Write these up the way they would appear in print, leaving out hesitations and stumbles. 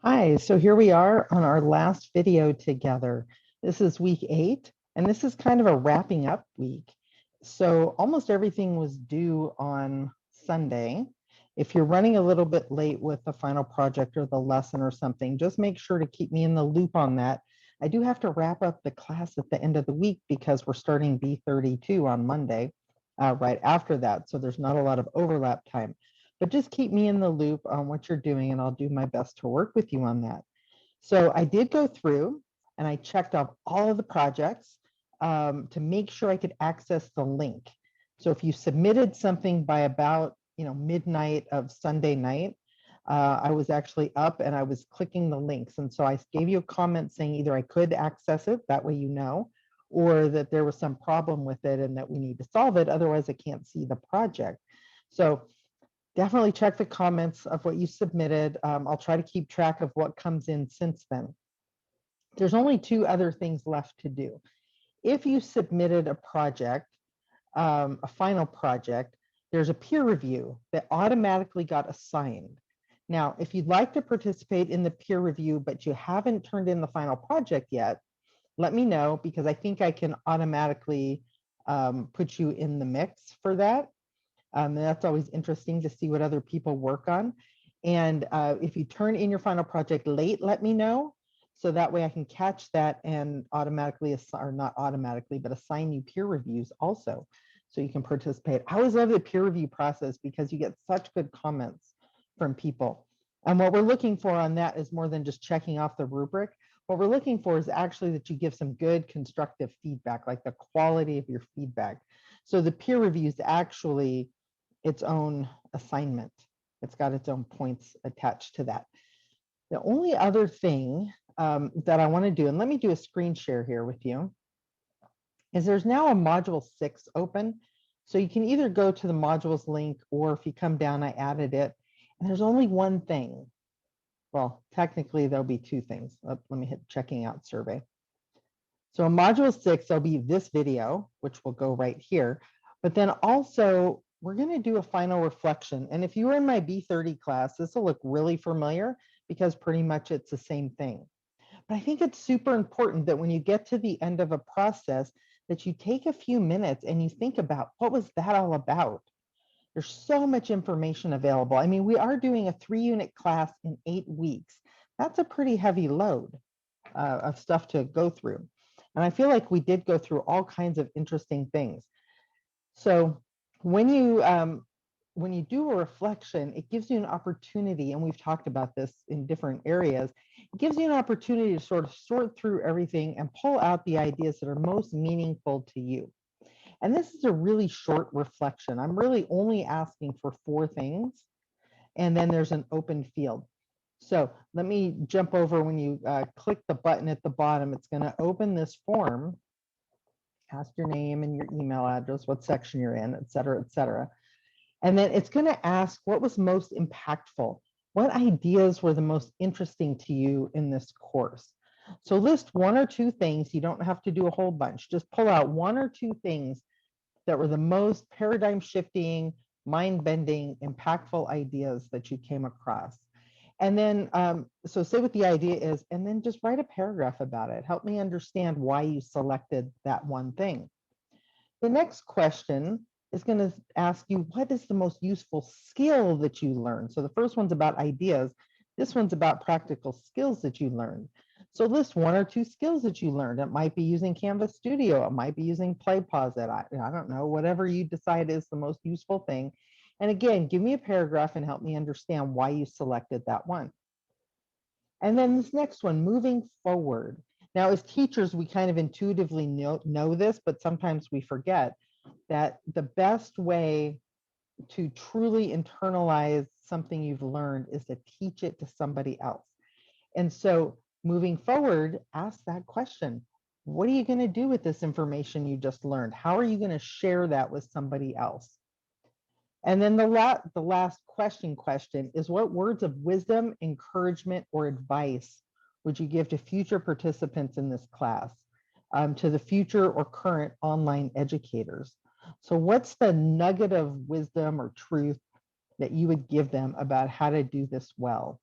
Hi, so here we are on our last video together. This is week 8, and this is kind of a wrapping up week. So almost everything was due on Sunday. If you're running a little bit late with the final project or the lesson or something, just make sure to keep me in the loop on that. I do have to wrap up the class at the end of the week because we're starting B32 on Monday, right after that. So there's not a lot of overlap time. But just keep me in the loop on what you're doing, and I'll do my best to work with you on that. So I did go through and I checked off all of the projects to make sure I could access the link. So if you submitted something by about midnight of Sunday night, I was actually up and I was clicking the links. And so I gave you a comment saying either I could access it, that way you know, or that there was some problem with it and that we need to solve it. Otherwise, I can't see the project. So definitely check the comments of what you submitted. I'll try to keep track of what comes in since then. There's only 2 other things left to do. If you submitted a project, a final project, there's a peer review that automatically got assigned. Now, if you'd like to participate in the peer review, but you haven't turned in the final project yet, let me know, because I think I can automatically put you in the mix for that. And that's always interesting to see what other people work on. And if you turn in your final project late, let me know. So that way I can catch that and automatically, or not automatically, but assign you peer reviews also, so you can participate. I always love the peer review process because you get such good comments from people. And what we're looking for on that is more than just checking off the rubric. What we're looking for is actually that you give some good constructive feedback, like the quality of your feedback. So the peer review is actually its own assignment. It's got its own points attached to that. The only other thing that I want to do, and let me do a screen share here with you, is there's now a module 6 open. So you can either go to the modules link, or if you come down, I added it. And there's only one thing. Well, technically there'll be 2 things. Let me hit checking out survey. So in module 6, there'll be this video, which will go right here. But then also, we're going to do a final reflection. And if you were in my B30 class, this will look really familiar because pretty much it's the same thing. But I think it's super important that when you get to the end of a process, that you take a few minutes and you think about, what was that all about? There's so much information available. I mean, we are doing a 3-unit class in 8 weeks. That's a pretty heavy load of stuff to go through. And I feel like we did go through all kinds of interesting things. So when you do a reflection, it gives you an opportunity, and we've talked about this in different areas, it gives you an opportunity to sort of sort through everything and pull out the ideas that are most meaningful to you. And this is a really short reflection. I'm really only asking for 4 things, and then there's an open field. So let me jump over. When you click the button at the bottom, it's going to open this form. Ask your name and your email address, what section you're in, et cetera, et cetera. And then it's going to ask, what was most impactful? What ideas were the most interesting to you in this course? So list 1 or 2 things. You don't have to do a whole bunch. Just pull out 1 or 2 things that were the most paradigm shifting, mind bending, impactful ideas that you came across. And then, so say what the idea is, and then just write a paragraph about it. Help me understand why you selected that one thing. The next question is going to ask you, what is the most useful skill that you learned? So the first one's about ideas. This one's about practical skills that you learned. So list 1 or 2 skills that you learned. It might be using Canvas Studio. It might be using PlayPause. I don't know, whatever you decide is the most useful thing. And again, give me a paragraph and help me understand why you selected that one. And then this next one, moving forward. Now, as teachers, we kind of intuitively know this, but sometimes we forget that the best way to truly internalize something you've learned is to teach it to somebody else. And so moving forward, ask that question. What are you going to do with this information you just learned? How are you going to share that with somebody else? And then the last question is, what words of wisdom, encouragement, or advice would you give to future participants in this class, to the future or current online educators? So what's the nugget of wisdom or truth that you would give them about how to do this well?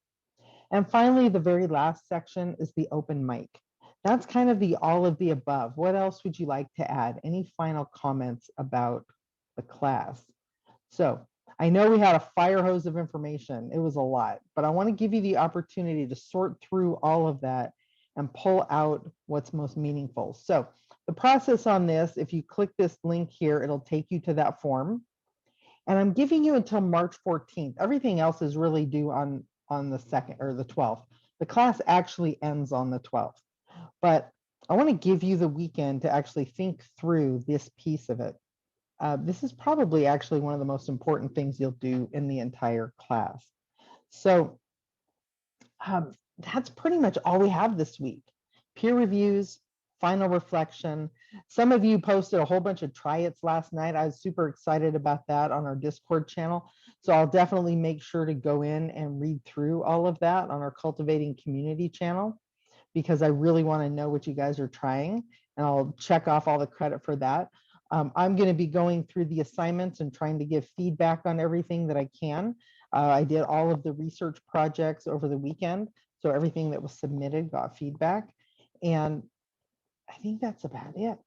And finally, the very last section is the open mic. That's kind of the all of the above. What else would you like to add? Any final comments about the class? So I know we had a fire hose of information. It was a lot, but I want to give you the opportunity to sort through all of that and pull out what's most meaningful. So the process on this, if you click this link here, it'll take you to that form. And I'm giving you until March 14th. Everything else is really due on the 2nd or the 12th. The class actually ends on the 12th, but I want to give you the weekend to actually think through this piece of it. This is probably actually one of the most important things you'll do in the entire class. So that's pretty much all we have this week. Peer reviews, final reflection. Some of you posted a whole bunch of try-its last night. I was super excited about that on our Discord channel. So I'll definitely make sure to go in and read through all of that on our Cultivating Community channel, because I really want to know what you guys are trying, and I'll check off all the credit for that. I'm going to be going through the assignments and trying to give feedback on everything that I can. I did all of the research projects over the weekend, so everything that was submitted got feedback. And I think that's about it.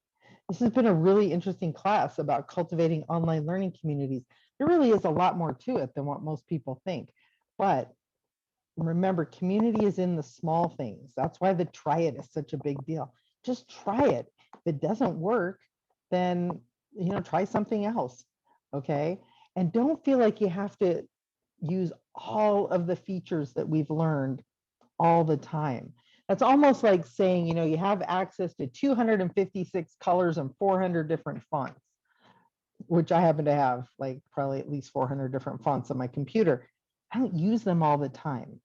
This has been a really interesting class about cultivating online learning communities. There really is a lot more to it than what most people think. But remember, community is in the small things. That's why the try it is such a big deal. Just try it. If it doesn't work, then try something else. Okay. And don't feel like you have to use all of the features that we've learned all the time. That's almost like saying, you have access to 256 colors and 400 different fonts, which I happen to have like probably at least 400 different fonts on my computer. I don't use them all the time.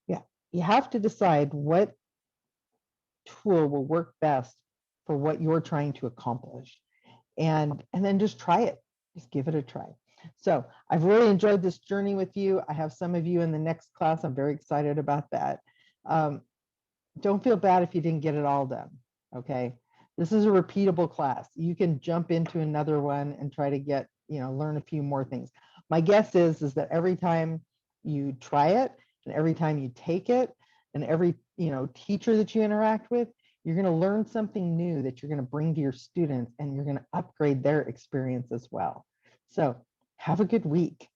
Yeah, you have to decide what tool will work best for what you're trying to accomplish, and then just try it. Just give it a try. So I've really enjoyed this journey with you. I have some of you in the next class. I'm very excited about that. Don't feel bad if you didn't get it all done. Okay, this is a repeatable class. You can jump into another one and try to get, learn a few more things. My guess is that every time you try it and every time you take it and every teacher that you interact with, you're going to learn something new that you're going to bring to your students, and you're going to upgrade their experience as well. So have a good week.